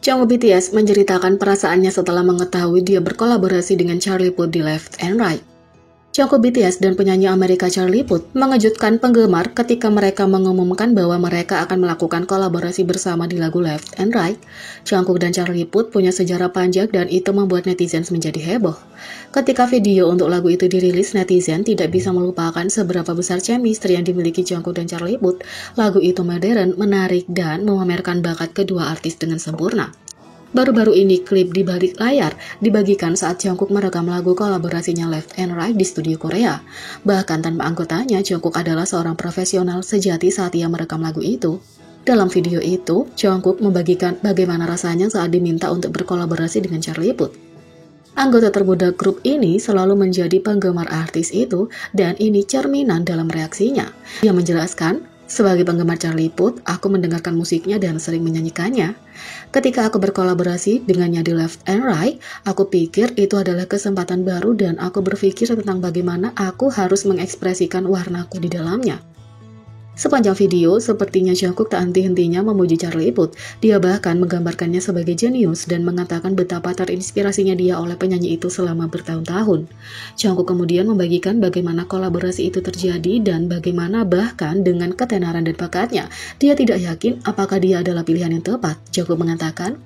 Jungkook BTS menceritakan perasaannya setelah mengetahui dia berkolaborasi dengan Charlie Puth di Left and Right. Jungkook BTS dan penyanyi Amerika Charlie Puth mengejutkan penggemar ketika mereka mengumumkan bahwa mereka akan melakukan kolaborasi bersama di lagu Left and Right. Jungkook dan Charlie Puth punya sejarah panjang dan itu membuat netizen menjadi heboh. Ketika video untuk lagu itu dirilis, netizen tidak bisa melupakan seberapa besar chemistry yang dimiliki Jungkook dan Charlie Puth. Lagu itu modern, menarik, dan memamerkan bakat kedua artis dengan sempurna. Baru-baru ini klip di balik layar dibagikan saat Jungkook merekam lagu kolaborasinya Left and Right di studio Korea. Bahkan tanpa anggotanya, Jungkook adalah seorang profesional sejati saat ia merekam lagu itu. Dalam video itu, Jungkook membagikan bagaimana rasanya saat diminta untuk berkolaborasi dengan Charlie Puth. Anggota termuda grup ini selalu menjadi penggemar artis itu dan ini cerminan dalam reaksinya. Dia menjelaskan, sebagai penggemar Charlie Puth, aku mendengarkan musiknya dan sering menyanyikannya. Ketika aku berkolaborasi dengannya di Left and Right, aku pikir itu adalah kesempatan baru dan aku berpikir tentang bagaimana aku harus mengekspresikan warnaku di dalamnya. Sepanjang video, sepertinya Jungkook tak henti-hentinya memuji Charlie Puth. Dia bahkan menggambarkannya sebagai jenius dan mengatakan betapa terinspirasinya dia oleh penyanyi itu selama bertahun-tahun. Jungkook kemudian membagikan bagaimana kolaborasi itu terjadi dan bagaimana bahkan dengan ketenaran dan bakatnya, dia tidak yakin apakah dia adalah pilihan yang tepat. Jungkook mengatakan,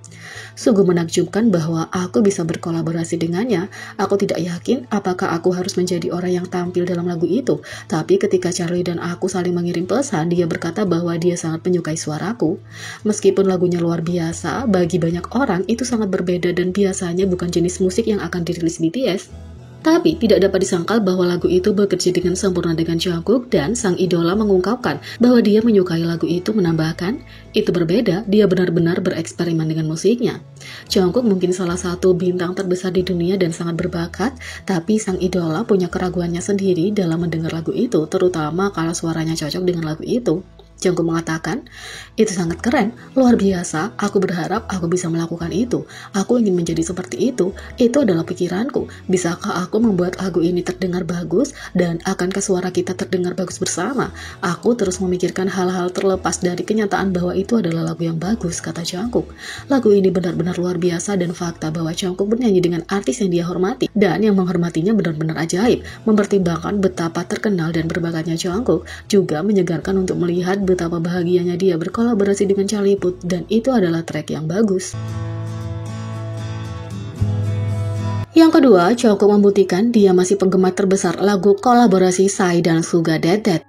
sungguh menakjubkan bahwa aku bisa berkolaborasi dengannya. Aku tidak yakin apakah aku harus menjadi orang yang tampil dalam lagu itu. Tapi ketika Charlie dan aku saling mengirim pesan, dia berkata bahwa dia sangat menyukai suaraku. Meskipun lagunya luar biasa, bagi banyak orang itu sangat berbeda dan biasanya bukan jenis musik yang akan dirilis BTS. Tapi tidak dapat disangkal bahwa lagu itu bekerja dengan sempurna dengan Jungkook dan sang idola mengungkapkan bahwa dia menyukai lagu itu, menambahkan, itu berbeda, dia benar-benar bereksperimen dengan musiknya. Jungkook mungkin salah satu bintang terbesar di dunia dan sangat berbakat, tapi sang idola punya keraguannya sendiri dalam mendengar lagu itu, terutama kalau suaranya cocok dengan lagu itu. Jungkook mengatakan, itu sangat keren, luar biasa, aku berharap aku bisa melakukan itu, aku ingin menjadi seperti itu adalah pikiranku, bisakah aku membuat lagu ini terdengar bagus dan akankah suara kita terdengar bagus bersama, aku terus memikirkan hal-hal terlepas dari kenyataan bahwa itu adalah lagu yang bagus, kata Jungkook. Lagu ini benar-benar luar biasa dan fakta bahwa Jungkook bernyanyi dengan artis yang dia hormati dan yang menghormatinya benar-benar ajaib, mempertimbangkan betapa terkenal dan berbakatnya Jungkook, juga menyegarkan untuk melihat betapa bahagianya dia berkolaborasi dengan Charlie Puth dan itu adalah track yang bagus. Yang kedua, Jungkook membuktikan dia masih penggemar terbesar lagu kolaborasi Psy dan Suga Dead Dead.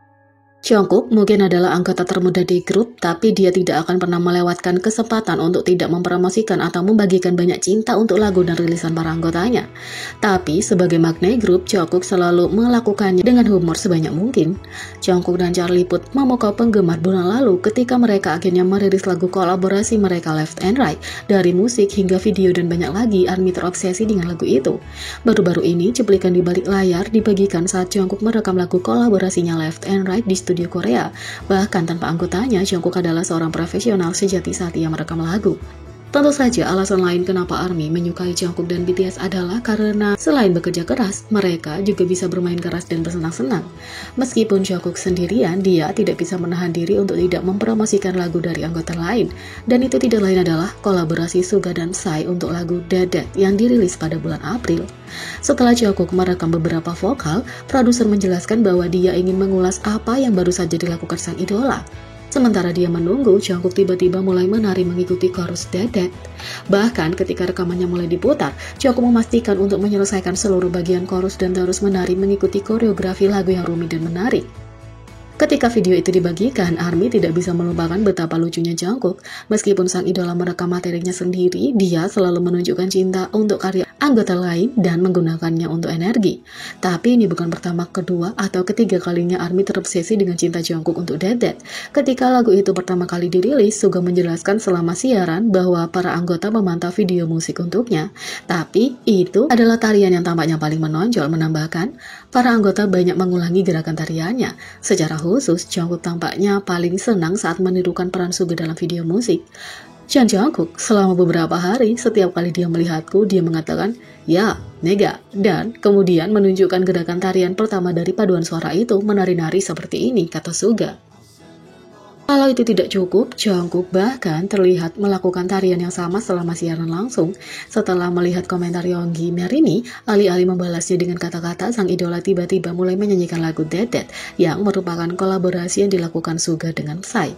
Jungkook mungkin adalah anggota termuda di grup, tapi dia tidak akan pernah melewatkan kesempatan untuk tidak mempromosikan atau membagikan banyak cinta untuk lagu dan rilisan para anggotanya. Tapi sebagai magnet grup, Jungkook selalu melakukannya dengan humor sebanyak mungkin. Jungkook dan Charlie Puth memukau penggemar bulan lalu ketika mereka akhirnya merilis lagu kolaborasi mereka Left and Right. Dari musik hingga video dan banyak lagi, ARMY terobsesi dengan lagu itu. Baru-baru ini, cuplikan di balik layar dibagikan saat Jungkook merekam lagu kolaborasinya Left and Right di studio Korea. Bahkan tanpa anggotanya, Jungkook adalah seorang profesional sejati saat ia merekam lagu. Tentu saja alasan lain kenapa ARMY menyukai Jungkook dan BTS adalah karena selain bekerja keras, mereka juga bisa bermain keras dan bersenang-senang. Meskipun Jungkook sendirian, dia tidak bisa menahan diri untuk tidak mempromosikan lagu dari anggota lain. Dan itu tidak lain adalah kolaborasi Suga dan Psy untuk lagu Dead Dead yang dirilis pada bulan April. Setelah Jungkook merekam beberapa vokal, produser menjelaskan bahwa dia ingin mengulas apa yang baru saja dilakukan sang idola. Sementara dia menunggu, Jungkook tiba-tiba mulai menari mengikuti chorus Dead Dead. Bahkan ketika rekamannya mulai diputar, Jungkook memastikan untuk menyelesaikan seluruh bagian chorus dan terus menari mengikuti koreografi lagu yang rumit dan menarik. Ketika video itu dibagikan, ARMY tidak bisa melupakan betapa lucunya Jungkook. Meskipun sang idola merekam materinya sendiri, dia selalu menunjukkan cinta untuk karya anggota lain dan menggunakannya untuk energi. Tapi ini bukan pertama, kedua, atau ketiga kalinya ARMY terobsesi dengan cinta Jungkook untuk Dead Dead. Ketika lagu itu pertama kali dirilis, Suga menjelaskan selama siaran bahwa para anggota memantau video musik untuknya. Tapi itu adalah tarian yang tampaknya paling menonjol, menambahkan, para anggota banyak mengulangi gerakan tariannya. Secara khusus, Jungkook tampaknya paling senang saat menirukan peran Suga dalam video musik. Jungkook selama beberapa hari, setiap kali dia melihatku, dia mengatakan, ya, nega, dan kemudian menunjukkan gerakan tarian pertama dari paduan suara itu, menari-nari seperti ini, kata Suga. Kalau Kalau itu tidak cukup, Jungkook bahkan terlihat melakukan tarian yang sama selama siaran langsung. Setelah melihat komentar Yoongi Merini, alih-alih membalasnya dengan kata-kata, sang idola tiba-tiba mulai menyanyikan lagu Dead Dead yang merupakan kolaborasi yang dilakukan Suga dengan Psy.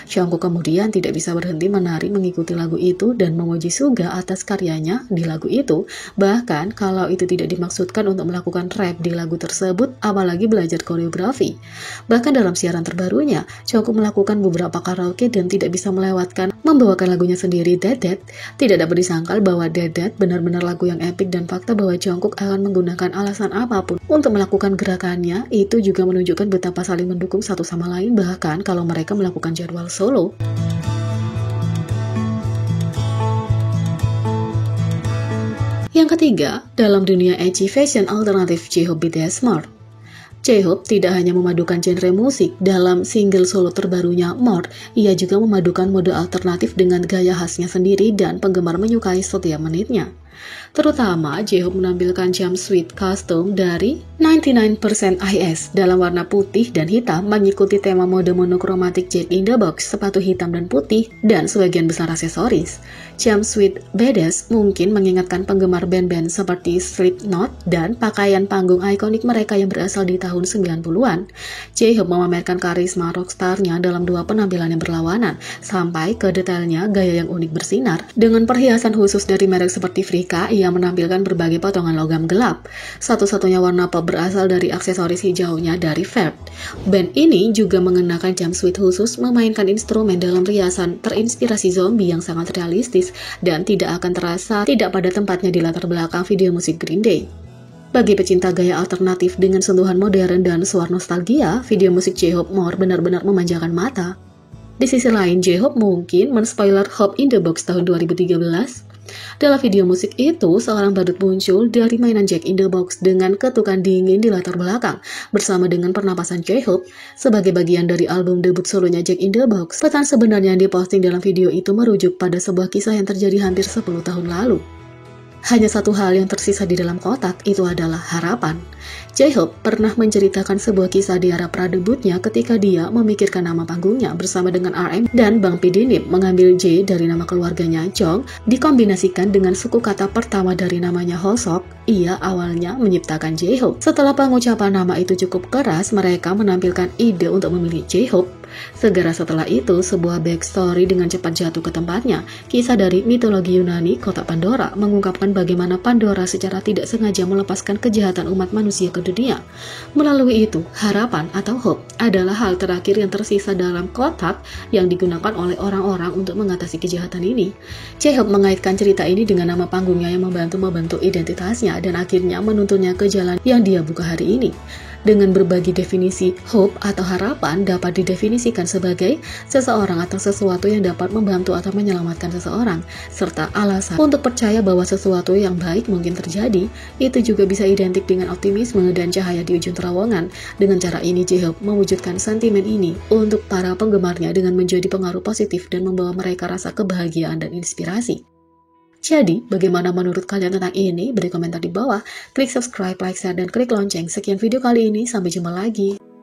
Jungkook kemudian tidak bisa berhenti menari mengikuti lagu itu dan memuji Suga atas karyanya di lagu itu. Bahkan kalau itu tidak dimaksudkan untuk melakukan rap di lagu tersebut, apalagi belajar koreografi. Bahkan dalam siaran terbarunya, Jungkook melakukan beberapa karaoke dan tidak bisa melewatkan membawakan lagunya sendiri, Dead Dead. Tidak dapat disangkal bahwa Dead Dead benar-benar lagu yang epik, dan fakta bahwa Jungkook akan menggunakan alasan apapun untuk melakukan gerakannya itu juga menunjukkan betapa saling mendukung satu sama lain, bahkan kalau mereka melakukan jadwal solo. Yang ketiga, dalam dunia edgy fashion alternatif J-Hope BTS More. J-Hope tidak hanya memadukan genre musik dalam single solo terbarunya More, ia juga memadukan mode alternatif dengan gaya khasnya sendiri dan penggemar menyukai setiap menitnya. Terutama, J-Hope menampilkan jumpsuit custom dari 99% IS dalam warna putih dan hitam mengikuti tema mode monokromatik Jack in the Box, sepatu hitam dan putih, dan sebagian besar aksesoris. Jumpsuit badass mungkin mengingatkan penggemar band-band seperti Slipknot dan pakaian panggung ikonik mereka yang berasal di tahun 90-an. J-Hope memamerkan karisma rockstar-nya dalam dua penampilan yang berlawanan, sampai ke detailnya gaya yang unik bersinar. Dengan perhiasan khusus dari merek seperti Frika, ia menampilkan berbagai potongan logam gelap. Satu-satunya warna pop berasal dari aksesoris hijaunya dari Verb. Band ini juga mengenakan jumpsuit khusus, memainkan instrumen dalam riasan terinspirasi zombie yang sangat realistis dan tidak akan terasa tidak pada tempatnya di latar belakang video musik Green Day. Bagi pecinta gaya alternatif dengan sentuhan modern dan suara nostalgia, video musik J-Hope More benar-benar memanjakan mata. Di sisi lain, J-Hope mungkin men-spoiler Hope in the Box tahun 2013. Dalam video musik itu, seorang badut muncul dari mainan Jack in the Box dengan ketukan dingin di latar belakang, bersama dengan pernapasan J-Hope sebagai bagian dari album debut solonya Jack in the Box. Pesan sebenarnya yang diposting dalam video itu merujuk pada sebuah kisah yang terjadi hampir 10 tahun lalu. Hanya satu hal yang tersisa di dalam kotak, itu adalah harapan. J-Hope pernah menceritakan sebuah kisah di era pradebutnya ketika dia memikirkan nama panggungnya bersama dengan RM dan Bang Pidinip, mengambil J dari nama keluarganya Jong, dikombinasikan dengan suku kata pertama dari namanya Hosok. Ia awalnya menciptakan J-Hope. Setelah pengucapan nama itu cukup keras, mereka menampilkan ide untuk memilih J-Hope. Segera setelah itu, sebuah backstory dengan cepat jatuh ke tempatnya. Kisah dari mitologi Yunani, kotak Pandora, mengungkapkan bagaimana Pandora secara tidak sengaja melepaskan kejahatan umat manusia ke dunia. Melalui itu, harapan atau hope adalah hal terakhir yang tersisa dalam kotak yang digunakan oleh orang-orang untuk mengatasi kejahatan ini. J-Hope mengaitkan cerita ini dengan nama panggungnya yang membantu identitasnya dan akhirnya menuntunnya ke jalan yang dia buka hari ini. Dengan berbagi definisi, hope atau harapan dapat didefinisikan sebagai seseorang atau sesuatu yang dapat membantu atau menyelamatkan seseorang, serta alasan untuk percaya bahwa sesuatu yang baik mungkin terjadi. Itu juga bisa identik dengan optimisme dan cahaya di ujung terowongan. Dengan cara ini, J-Hope mewujudkan sentimen ini untuk para penggemarnya dengan menjadi pengaruh positif dan membawa mereka rasa kebahagiaan dan inspirasi. Jadi, bagaimana menurut kalian tentang ini? Beri komentar di bawah, klik subscribe, like, share, dan klik lonceng. Sekian video kali ini, sampai jumpa lagi.